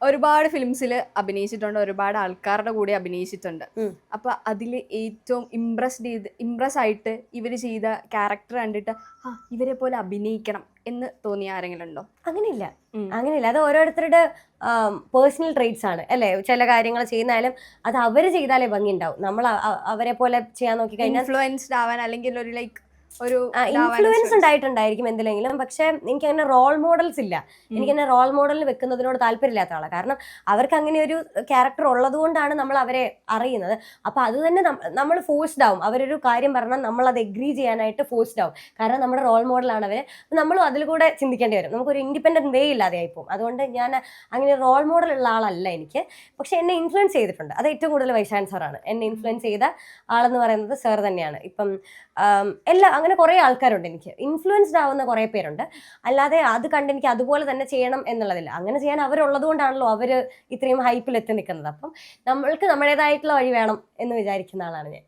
ഒരുപാട് ഫിലിംസിൽ അഭിനയിച്ചിട്ടുണ്ട്, ഒരുപാട് ആൾക്കാരുടെ കൂടെ അഭിനയിച്ചിട്ടുണ്ട്. അപ്പൊ അതില് ഏറ്റവും ഇംപ്രസ് ആയിട്ട് ഇവര് ചെയ്ത ക്യാരക്ടർ കണ്ടിട്ട് ഇവരെ പോലെ അഭിനയിക്കണം എന്ന് തോന്നിയ ആരെങ്കിലും ഉണ്ടോ? അങ്ങനെയില്ല. അത് ഓരോരുത്തരുടെ പേഴ്സണൽ ട്രേറ്റ്സ് ആണ് അല്ലേ. ചില കാര്യങ്ങൾ ചെയ്യുന്നാലും അത് അവര് ചെയ്താലേ ഭംഗി ഉണ്ടാവും. നമ്മൾ അവരെ പോലെ ചെയ്യാൻ നോക്കി കഴിഞ്ഞാൽ ഇൻഫ്ലുവൻസ്ഡ് ആവാൻ അല്ലെങ്കിൽ ഒരു ഇൻഫ്ലുവൻസ് ഉണ്ടായിട്ടുണ്ടായിരിക്കും എന്തിലെങ്കിലും. പക്ഷെ എനിക്ക് അങ്ങനെ റോൾ മോഡൽസ് ഇല്ല. എനിക്ക് അങ്ങനെ റോൾ മോഡലിന് വെക്കുന്നതിനോട് താല്പര്യമില്ലാത്ത ആളാണ്. കാരണം അവർക്ക് അങ്ങനെ ഒരു ക്യാരക്ടർ ഉള്ളത് കൊണ്ടാണ് നമ്മൾ അവരെ അറിയുന്നത്. അപ്പൊ അത് തന്നെ നമ്മൾ ഫോഴ്സ്ഡ് ആവും. അവരൊരു കാര്യം പറഞ്ഞാൽ നമ്മൾ അത് എഗ്രി ചെയ്യാനായിട്ട് ഫോഴ്സ്ഡ് ആവും. കാരണം നമ്മുടെ റോൾ മോഡലാണ് അവര്. നമ്മളും അതിൽ കൂടെ ചിന്തിക്കേണ്ടി വരും. നമുക്കൊരു ഇൻഡിപെൻഡന്റ് വേ ഇല്ലാതെ ആയിപ്പോവും. അതുകൊണ്ട് ഞാൻ അങ്ങനെ റോൾ മോഡൽ ഉള്ള ആളല്ല എനിക്ക്. പക്ഷെ എന്നെ ഇൻഫ്ലുവൻസ് ചെയ്തിട്ടുണ്ട്. അത് ഏറ്റവും കൂടുതൽ വൈശാഖൻ സാറാണ് എന്നെ ഇൻഫ്ലുവൻസ് ചെയ്ത ആളെന്ന് പറയുന്നത്. സാർ തന്നെയാണ്. ഇപ്പം അങ്ങനെ കുറെ ആൾക്കാരുണ്ട്. എനിക്ക് ഇൻഫ്ലുവൻസ്ഡ് ആവുന്ന കുറെ പേരുണ്ട്. അല്ലാതെ അത് കണ്ട് എനിക്ക് അതുപോലെ തന്നെ ചെയ്യണം എന്നുള്ളതില്ല. അങ്ങനെ ചെയ്യാൻ അവരുള്ളത് കൊണ്ടാണല്ലോ അവര് ഇത്രയും ഹൈപ്പിൽ എത്തി നിൽക്കുന്നത്. അപ്പം നമ്മൾക്ക് നമ്മുടേതായിട്ടുള്ള വഴി വേണം എന്ന് വിചാരിക്കുന്ന ആളാണ് ഞാൻ.